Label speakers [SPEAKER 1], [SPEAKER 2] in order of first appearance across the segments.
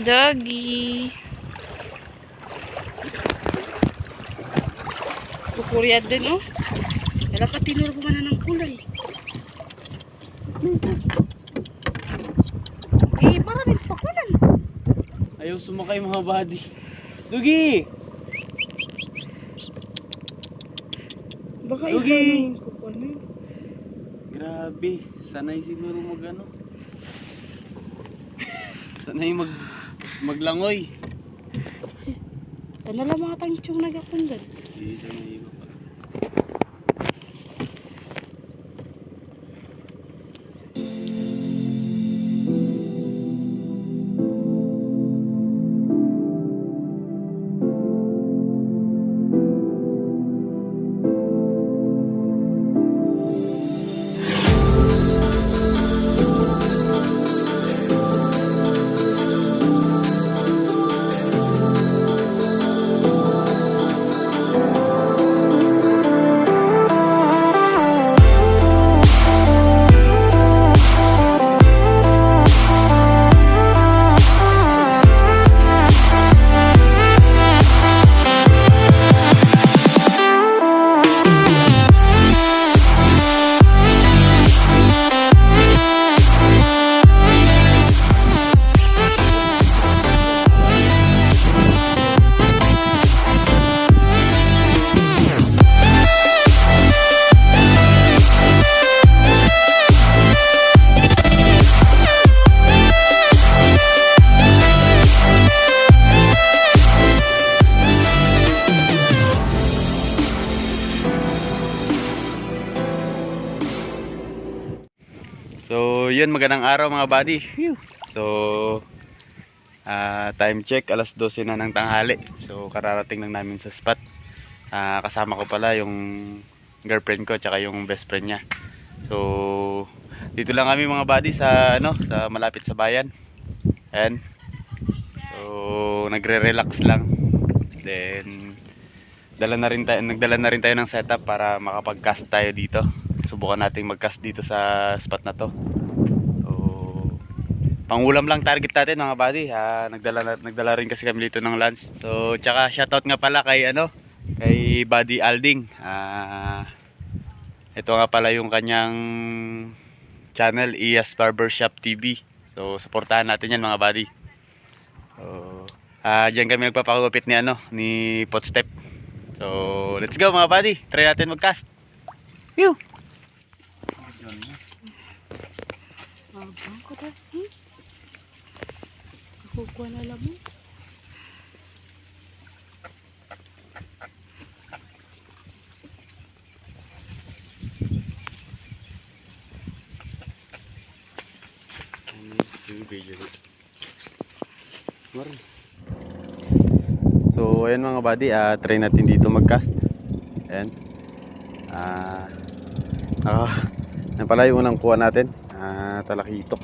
[SPEAKER 1] Doggy. Kukuryad din, oh. Wala ka tinuro mo na ng kulay. Eh, maraming pakulan.
[SPEAKER 2] Ayaw sumakay mga buddy. Dugi!
[SPEAKER 1] Baka
[SPEAKER 2] Doggy!
[SPEAKER 1] ikaw na yung kukunin.
[SPEAKER 2] Grabe. Sanay siguro sanay maglangoy.
[SPEAKER 1] Ano lang mga tangchong nagapundan?
[SPEAKER 2] Hindi siya naiiba pa. So yun, magandang araw mga buddy. Phew. So time check, alas 12 na ng tanghali. So kararating lang namin sa spot. Kasama ko pala yung girlfriend ko tsaka yung best friend niya. So dito lang kami mga buddy sa sa malapit sa bayan. Ayan. So nagre-relax lang. Then nagdala na rin tayo ng setup para makapag-cast tayo dito. Subukan nating mag-cast dito sa spot na to. So, pangulam lang target natin mga buddy. Nagdala rin kasi kami dito ng lunch. So, tsaka shoutout nga pala kay kay Buddy Alding. Ito nga pala yung kanyang channel, Iyas Barbershop TV. So, suportahan natin yan mga buddy. So, diyan kami nagpapakagupit ni Potstep. So, let's go mga buddy. Try natin mag-cast. Phew!
[SPEAKER 1] Abang ko kasi. Kukuha na lang mo.
[SPEAKER 2] So ayan mga buddy, try natin dito mag-cast. Ayan. Yan pala yung unang kuha natin. Talakitok.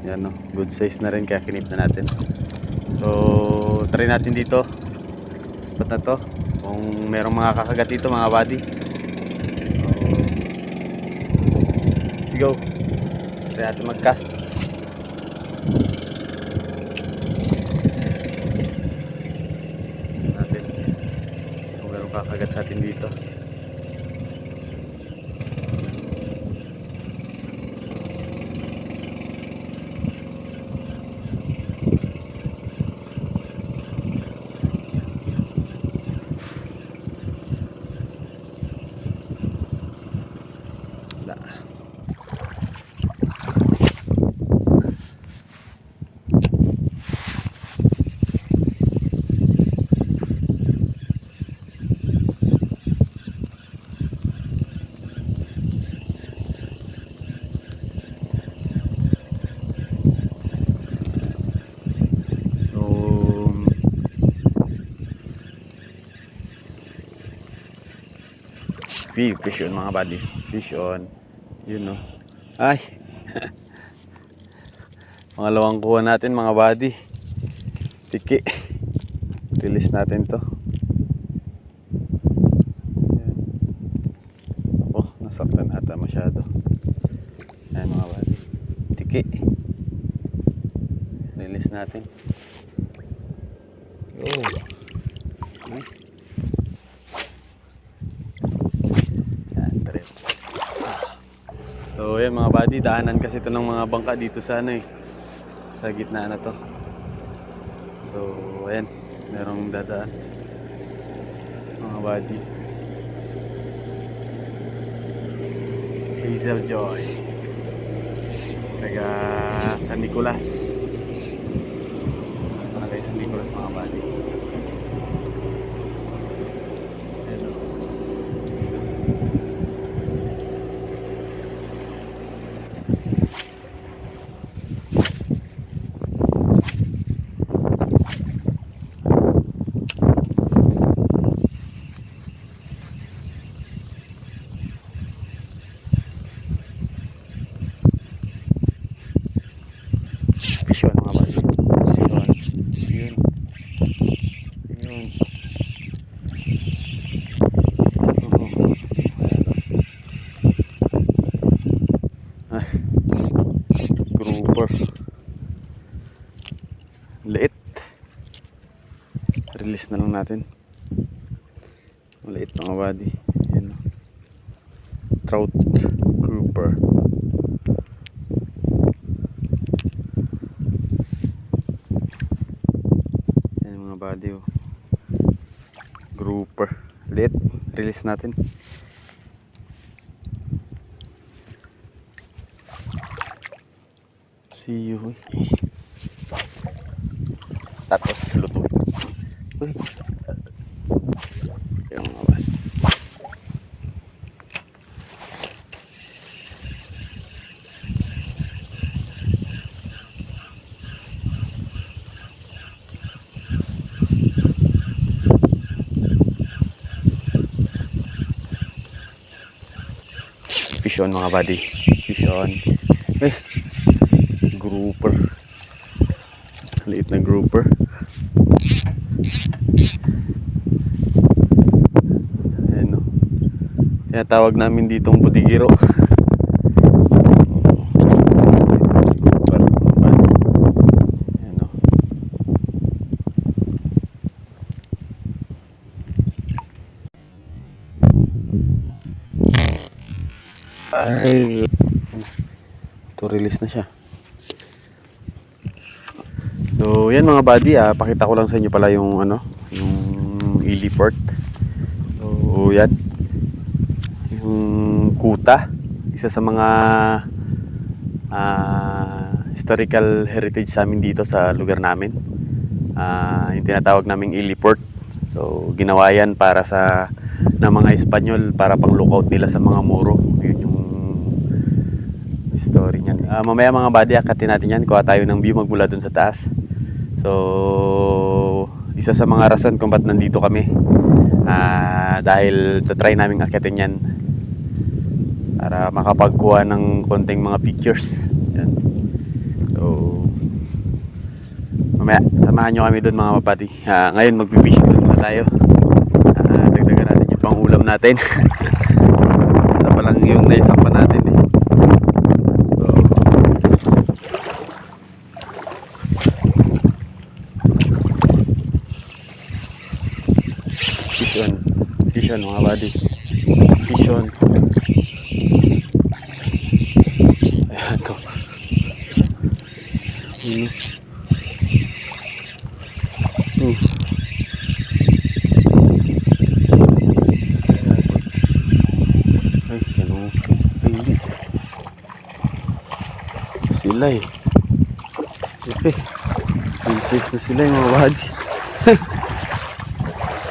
[SPEAKER 2] Yan no, good size na rin kaya kinip na natin. So try natin dito spot na to kung merong mga kakagat dito mga buddy. Let's go. Try natin mag-cast. Natin kung merong kakagat sa atin dito. Fish on mga buddy. Fish on. Yun no. Ay. Pangalawang kuha natin mga buddy. Tiki. Release natin to. Ayan. Oh, nasaktan ata masyado. Ayan mga buddy. Tiki. natin. Oh. Nice. Yan, trip. So yan mga buddy, daanan kasi ito ng mga bangka dito sa ano eh. Sa gitna na to. So ayan, merong dadaan. Mga buddy. Hazel Joy. Taga San Nicolas. Taga San Nicolas mga buddy. Hello. Vision mga buddy. Yun. Yun. Ay. Grouper. Liit. Release na lang natin. Maliit mga buddy. Yan. Trout grouper. Body oh. Grouper lit, release natin. See you. Tapos luto. Uy. Yung mga bad. Fish on mga buddy. Fish on. Eh. Grouper. Liit na grouper. Ayan o. Tinatawag namin ditong budigiro. Grouper. Ayan o. Ay, ito release na siya. So yan mga buddy, pakita ko lang sa inyo pala yung ano, yung Ili Port. So yan, yung kuta, isa sa mga historical heritage sa amin dito sa lugar namin. Yung tinatawag naming Ili Port. So ginawa yan para sa ng mga Espanyol para pang lookout nila sa mga Moro. Yun yung story niyan. Mamaya mga buddy, akatin natin yan. Kuha tayo ng view magmula dun sa taas. So isa sa mga rason kung ba't nandito kami, dahil sa try naming akitin yan para makapagkuha ng konting mga pictures. Yan. So mamaya samahan nyo kami dun mga buddy. Ngayon magbibishing muna tayo. Dagdagan natin yung pang ulam natin. Isa pa lang yung naisampa natin eh. So fish on mga buddy. Fish on. Ayan to. Ay, ano? Ay, hindi. Sila eh. Epe. Princess na sila yung mga buddy.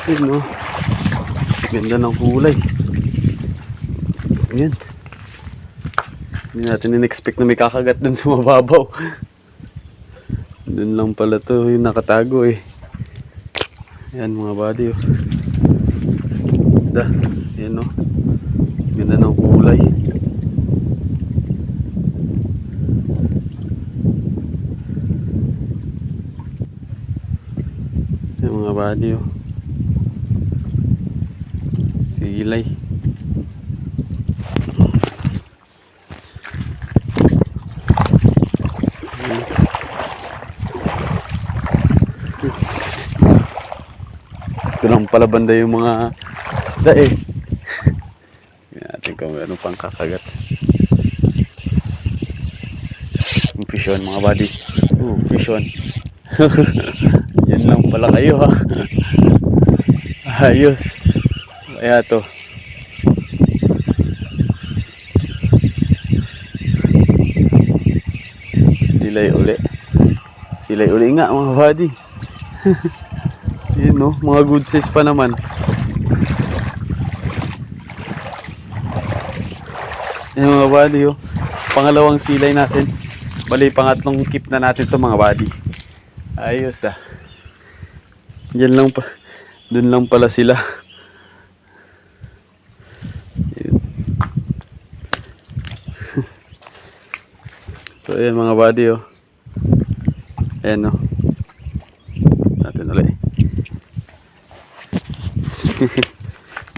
[SPEAKER 2] Ayun no. Ganda ng kulay. Ayan. Hindi natin in-expect na may kakagat dun sa mababaw. Dun lang pala to yung nakatago eh. Ayan mga buddy oh. Ganda. Ayan oh. Ganda ng kulay. Ayan mga buddy oh. Silay. Dito lang pala banda yung mga isda eh. Tingnan natin kung meron pang kakagat. Yung fish on mga buddy. Fish on. Yan lang pala kayo ha. Ayos. Kaya to. Silay uli nga mga buddy. Yun no, mga good size pa naman. Yan mga buddy oh. Pangalawang silay natin. Bali pangatlong keep na natin to mga buddy. Ayos ah. Diyan lang pa. Doon lang pala sila. Yun. So ayan mga buddy oh. Ayan oh. Natin ulit.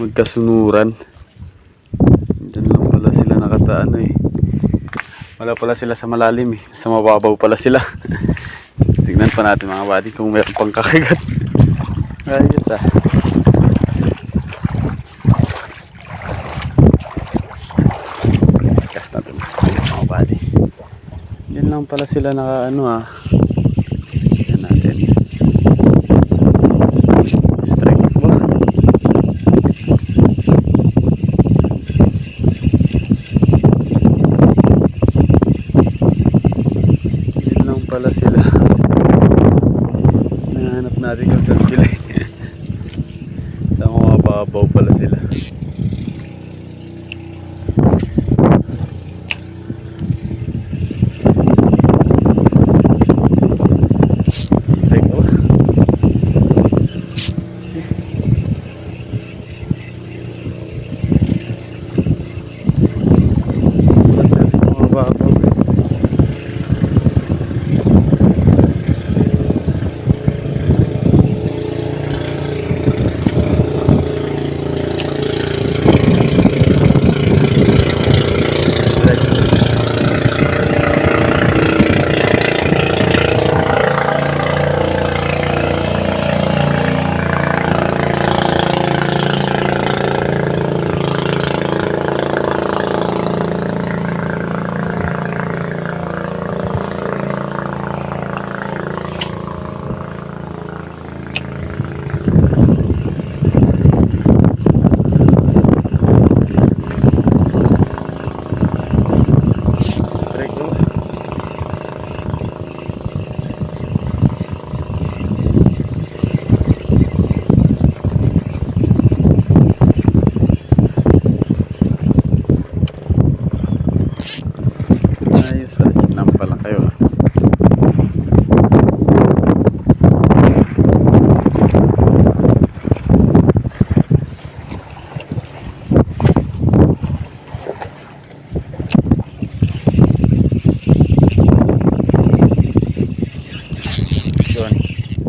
[SPEAKER 2] Magkasunuran. Diyan lang pala sila nakataan eh. Wala pala sila sa malalim eh. Sa mababaw pala sila. Tignan pa natin mga buddy kung meron pang kakagat. Ayos ah. Cast natin mga buddy. Diyan lang pala sila naka ano ah. Yan natin. Strike ba? Diyan lang pala sila. Nahanap natin kung saan sila. Sa mga babaw pala sila.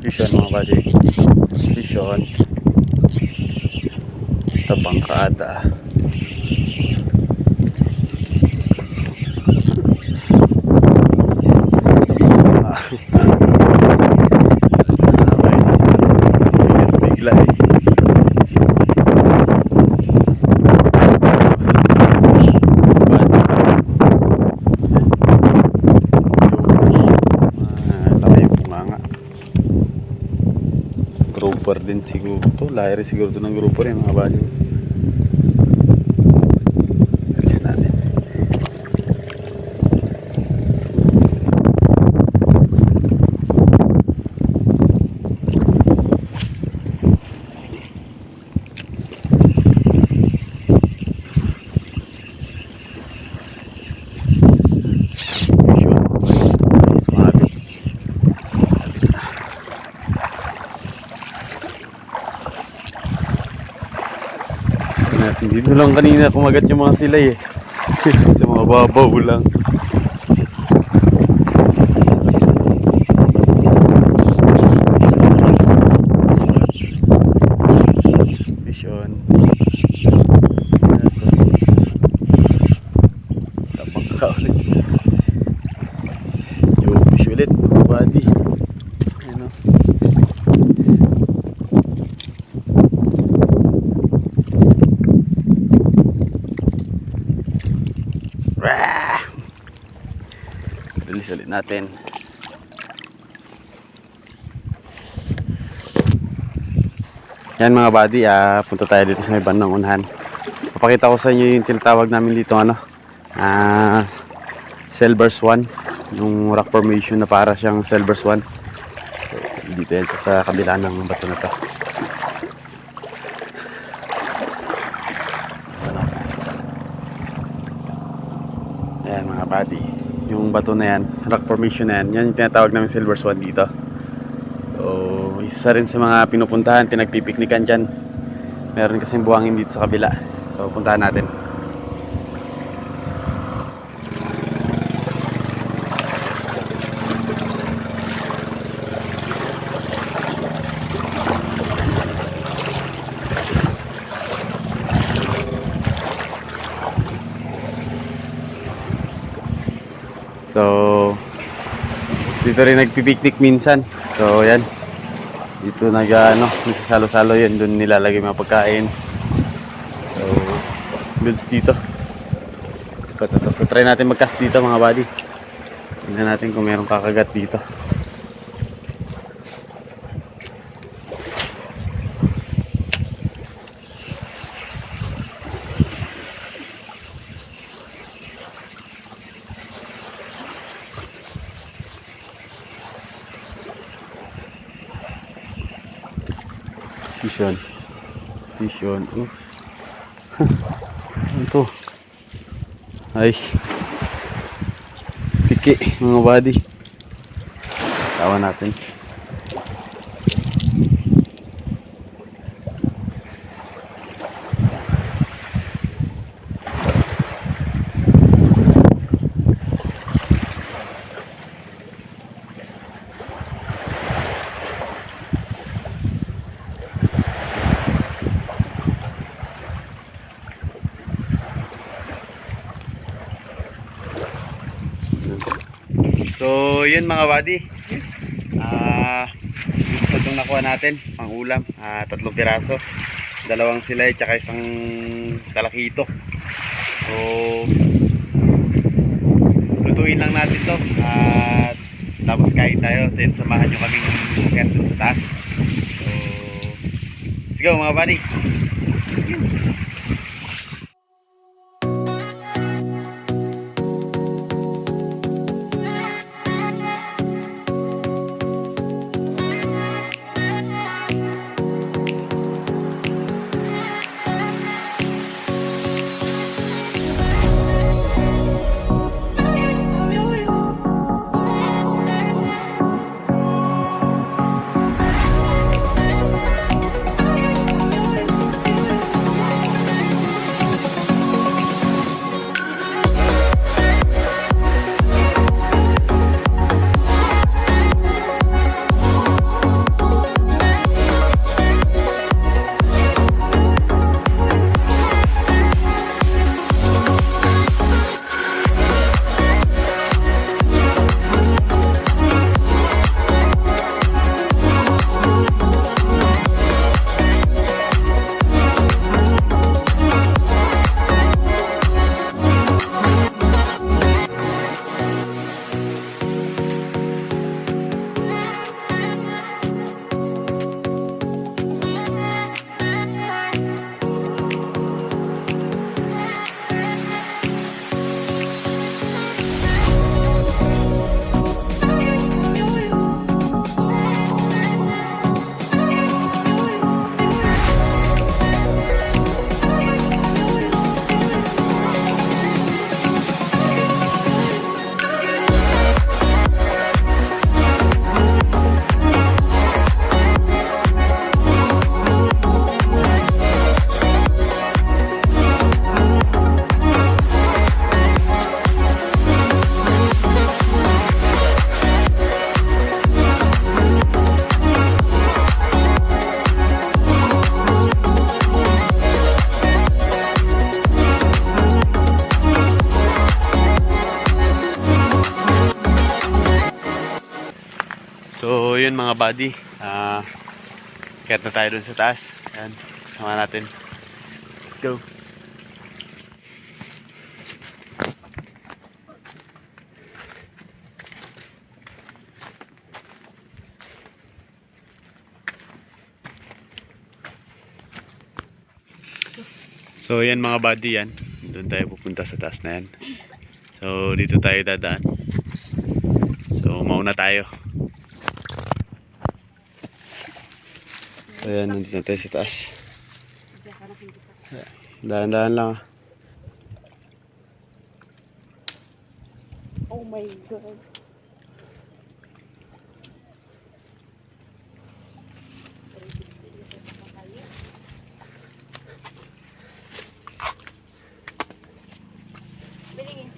[SPEAKER 2] Vision mga buddy. Vision. Tabang kaada. Bigla eh. Grouper din siguro to. Lahir siguro to ng grouper yung mga buddy. Alis natin. Dito lang kanina kumagat yung mga silay eh. Sa mga babaw lang. Vision. Tapang ka ulit. Jobish ulit. Body. Ano. natin. Yan mga buddy, punta tayo dito sa may bandang unahan. Papakita ko sa inyo yung tinatawag namin dito Silvers 1, yung rock formation na para siyang Silvers 1. So, dito yan sa kabila ng bato na to. Ayan mga buddy, yung bato na yan, rock formation na yan, yan yung tinatawag namin Silvers 1 dito. So, isa rin sa mga pinupuntahan, pinagpipiknikan dyan. Meron kasing buhangin dito sa kabila. So, puntahan natin. So, dito rin nagpipiknik minsan. So, yan. Dito nagsasalo-salo yan. Doon nilalagay mga pagkain. So, goods dito. So, try natin mag-cast dito mga buddy. Tignan natin kung mayroong kakagat dito. Vision. Ano to? Ay. Piki mga buddy. Tawa natin. So, yun mga buddy. Ito itong nakuha natin, pang ulam. 3 piraso. 2 silay, tsaka isang talakito. So, lutuin lang natin to. At tapos kain tayo. Then, samahan nyo kaming umakyat dun sa taas. So, let's go mga buddy. So yun mga buddy, kaya na tayo dun sa taas. Ayan, kasama natin. Let's go. So yan mga buddy, yan. Doon tayo pupunta sa taas na yan. So dito tayo dadaan. So mauna tayo. So yan, nandito na tayo sa taas. Dahan-dahan lang.
[SPEAKER 1] Oh my God. Bilingin.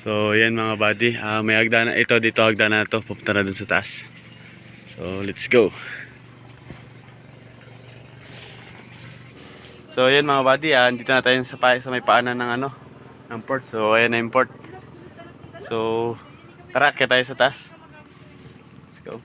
[SPEAKER 2] So yan mga buddy, may hagdanan ito, dito hagdanan na to, pupunta na dun sa taas. So let's go. So yan mga buddy, dito na tayo sa may paanan ng ano, ng port. So ayan na yung port. So tara, kaya tayo sa taas. Let's go.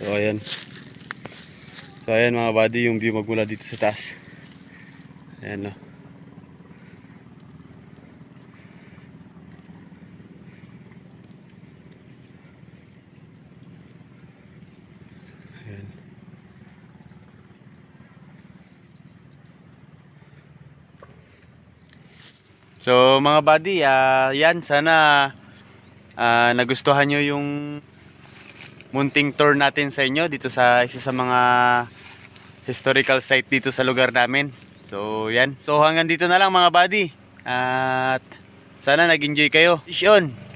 [SPEAKER 2] So ayan. So ayan mga buddy, yung view magmula dito sa taas. Ayan no. Ayan. So mga buddy, yan sana nagustuhan nyo yung munting tour natin sa inyo dito sa isa sa mga historical site dito sa lugar namin. So yan. So hanggang dito na lang mga buddy. At sana nag-enjoy kayo. Fish on!